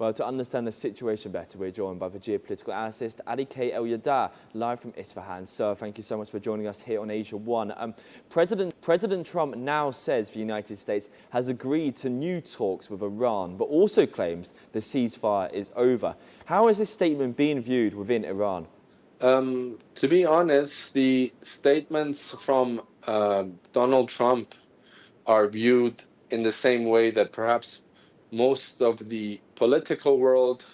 Well, to understand the situation better, we're joined by the geopolitical analyst K Elyader, live from Isfahan. Sir, thank you so much for joining us here on Asia One. President Trump now says the United States has agreed to new talks with Iran, but also claims the ceasefire is over. How is this statement being viewed within Iran? To be honest, the statements from Donald Trump are viewed in the same way that perhaps most of the political world,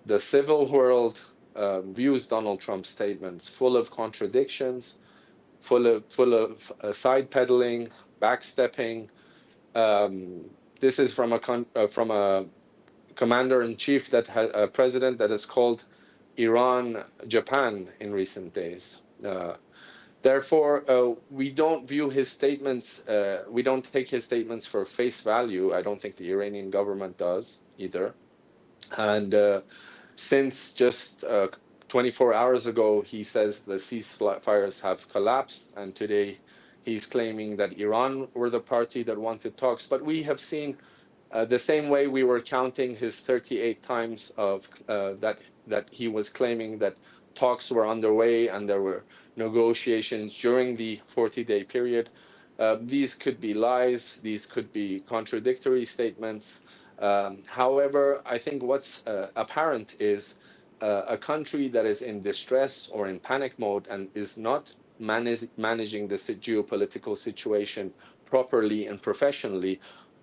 the civil world, views Donald Trump's statements, full of contradictions, full of side peddling, backstepping. This is from a commander-in-chief a president that has called Iran Japan in recent days. Therefore, we don't view his statements, we don't take his statements for face value. I don't think the Iranian government does either. And since just 24 hours ago, he says the ceasefires have collapsed, and today he's claiming that Iran were the party that wanted talks. But we have seen the same way we were counting his 38 times of that he was claiming that talks were underway and there were negotiations during the 40-day period. These could be lies, these could be contradictory statements. However, I think what's apparent is a country that is in distress or in panic mode and is not managing the geopolitical situation properly and professionally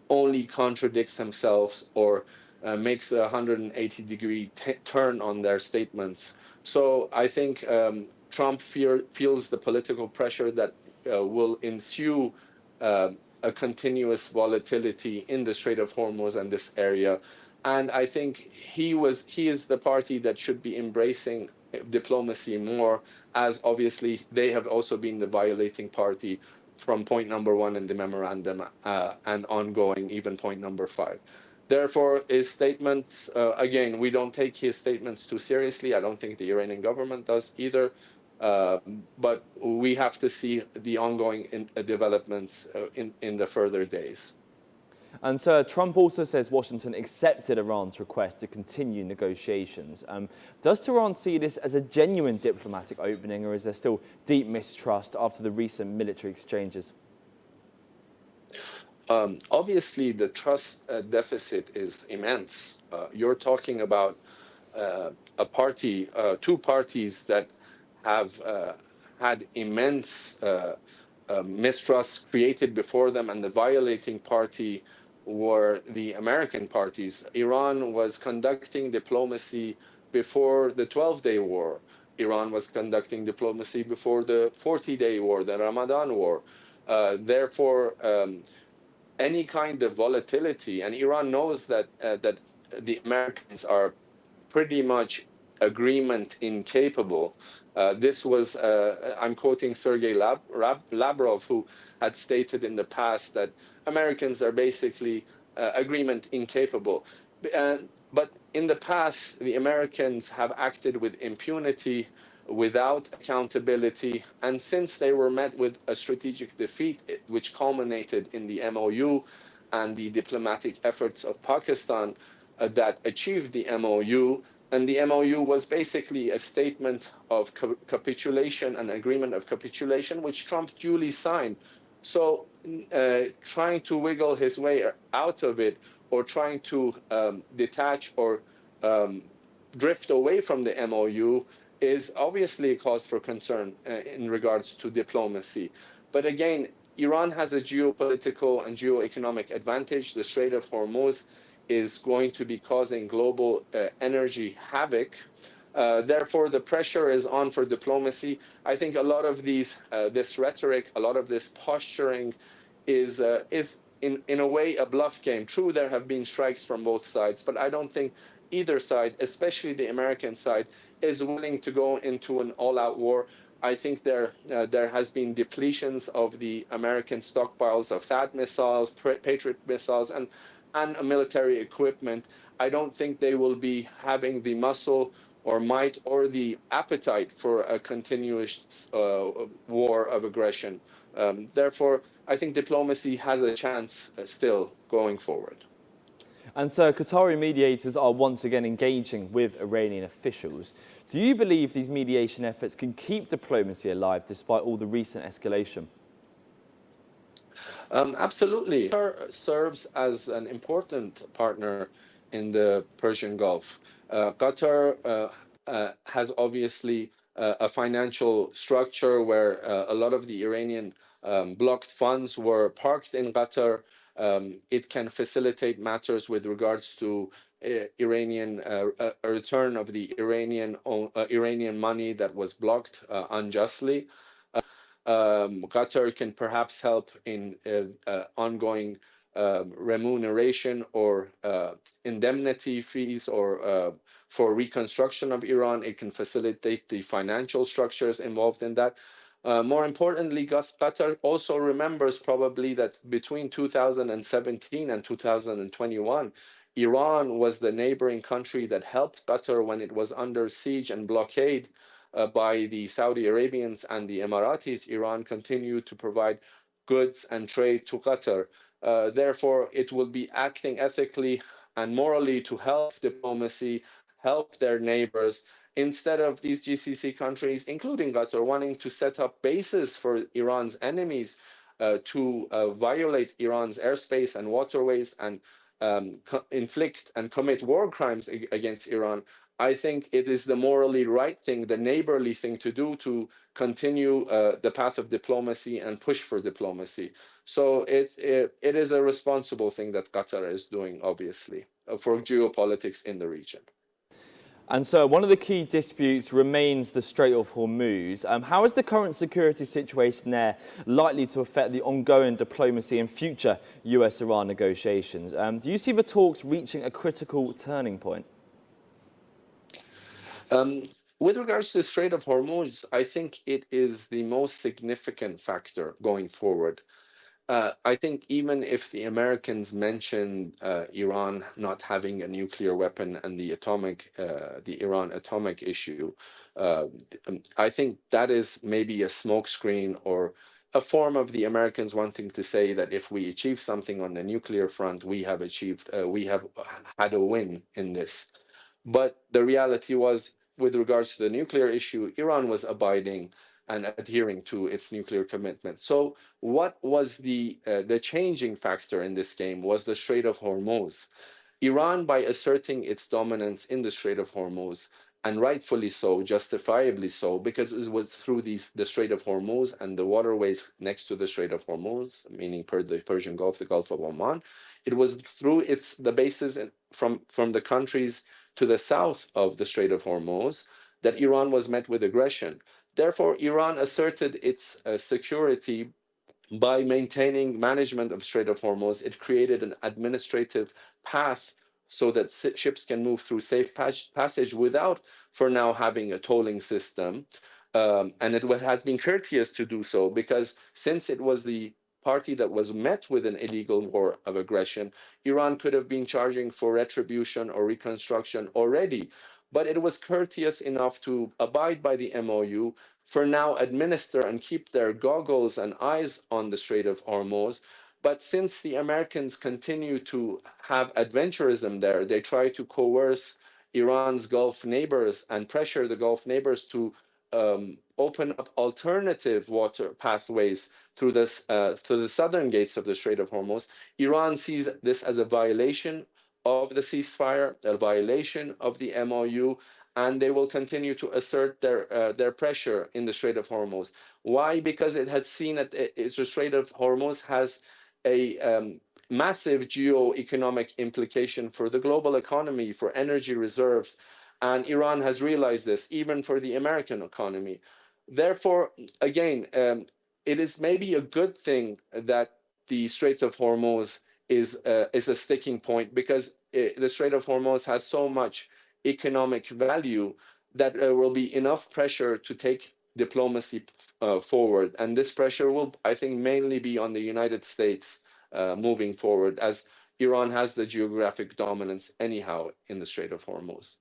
only contradicts themselves or makes a 180-degree turn on their statements. So I think Trump feels the political pressure that will ensue a continuous volatility in the Strait of Hormuz and this area. And I think he is the party that should be embracing diplomacy more, as obviously they have also been the violating party from point number 1 in the memorandum and ongoing, even point number 5. Therefore, his statements, again, we don't take his statements too seriously. I don't think the Iranian government does either. But we have to see the ongoing developments in the further days. And so Trump also says Washington accepted Iran's request to continue negotiations. Does Tehran see this as a genuine diplomatic opening, or is there still deep mistrust after the recent military exchanges? Obviously, the trust deficit is immense. You're talking about two parties that have had immense mistrust created before them, and the violating party were the American parties. Iran was conducting diplomacy before the 12-day war. Iran was conducting diplomacy before the 40-day war, the Ramadan war. Therefore, any kind of volatility, and Iran knows that the Americans are pretty much agreement incapable. This was, I'm quoting Sergei Lavrov, who had stated in the past that Americans are basically agreement incapable. But in the past, the Americans have acted with impunity, without accountability, and since they were met with a strategic defeat, which culminated in the MOU and the diplomatic efforts of Pakistan that achieved the MOU, and the MOU was basically a statement of capitulation, an agreement of capitulation, which Trump duly signed. So trying to wiggle his way out of it, or trying to detach or drift away from the MOU is obviously a cause for concern in regards to diplomacy. But again, Iran has a geopolitical and geoeconomic advantage. The Strait of Hormuz is going to be causing global energy havoc. Therefore, the pressure is on for diplomacy. I think a lot of this rhetoric, a lot of this posturing is in a way a bluff game. True, there have been strikes from both sides, but I don't think either side, especially the American side, is willing to go into an all-out war. I think there has been depletions of the American stockpiles of THAAD missiles, Patriot missiles, and military equipment. I don't think they will be having the muscle or might or the appetite for a continuous war of aggression. Therefore, I think diplomacy has a chance still going forward. And so Qatari mediators are once again engaging with Iranian officials. Do you believe these mediation efforts can keep diplomacy alive despite all the recent escalation? Absolutely. Qatar serves as an important partner in the Persian Gulf. Qatar has obviously a financial structure where a lot of the Iranian blocked funds were parked in Qatar. It can facilitate matters with regards to Iranian a return of the Iranian money that was blocked unjustly. Qatar can perhaps help in ongoing remuneration or indemnity fees or for reconstruction of Iran. It can facilitate the financial structures involved in that. More importantly, Qatar also remembers probably that between 2017 and 2021, Iran was the neighboring country that helped Qatar when it was under siege and blockade by the Saudi Arabians and the Emiratis. Iran continued to provide goods and trade to Qatar. Therefore, it will be acting ethically and morally to help diplomacy, help their neighbors, instead of these GCC countries, including Qatar, wanting to set up bases for Iran's enemies to violate Iran's airspace and waterways and inflict and commit war crimes against Iran. I think it is the morally right thing, the neighborly thing to do to continue the path of diplomacy and push for diplomacy. So it is a responsible thing that Qatar is doing, obviously, for geopolitics in the region. And so one of the key disputes remains the Strait of Hormuz. How is the current security situation there likely to affect the ongoing diplomacy and future US-Iran negotiations? Do you see the talks reaching a critical turning point? With regards to the Strait of Hormuz, I think it is the most significant factor going forward. I think even if the Americans mentioned Iran not having a nuclear weapon and the Iran atomic issue, I think that is maybe a smokescreen or a form of the Americans wanting to say that if we achieve something on the nuclear front, we have had a win in this. But the reality was, with regards to the nuclear issue, Iran was abiding and adhering to its nuclear commitment. So what was the changing factor in this game was the Strait of Hormuz. Iran, by asserting its dominance in the Strait of Hormuz, and rightfully so, justifiably so, because it was through the Strait of Hormuz and the waterways next to the Strait of Hormuz, meaning the Persian Gulf, the Gulf of Oman, it was through the bases from the countries to the south of the Strait of Hormuz that Iran was met with aggression. Therefore, Iran asserted its security by maintaining management of Strait of Hormuz. It created an administrative path so that ships can move through safe passage without, for now, having a tolling system. And it has been courteous to do so because since it was the party that was met with an illegal war of aggression, Iran could have been charging for retribution or reconstruction already. But it was courteous enough to abide by the MOU, for now administer and keep their goggles and eyes on the Strait of Hormuz. But since the Americans continue to have adventurism there, they try to coerce Iran's Gulf neighbors and pressure the Gulf neighbors to open up alternative water pathways through the southern gates of the Strait of Hormuz. Iran sees this as a violation of the ceasefire, a violation of the MOU, and they will continue to assert their pressure in the Strait of Hormuz. Why? Because it had seen that the Strait of Hormuz has a massive geo-economic implication for the global economy, for energy reserves, and Iran has realized this, even for the American economy. Therefore, again, it is maybe a good thing that the Strait of Hormuz is a sticking point because the Strait of Hormuz has so much economic value that there will be enough pressure to take diplomacy forward. And this pressure will, I think, mainly be on the United States moving forward, as Iran has the geographic dominance anyhow in the Strait of Hormuz.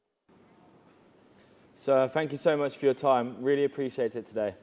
So thank you so much for your time. Really appreciate it today.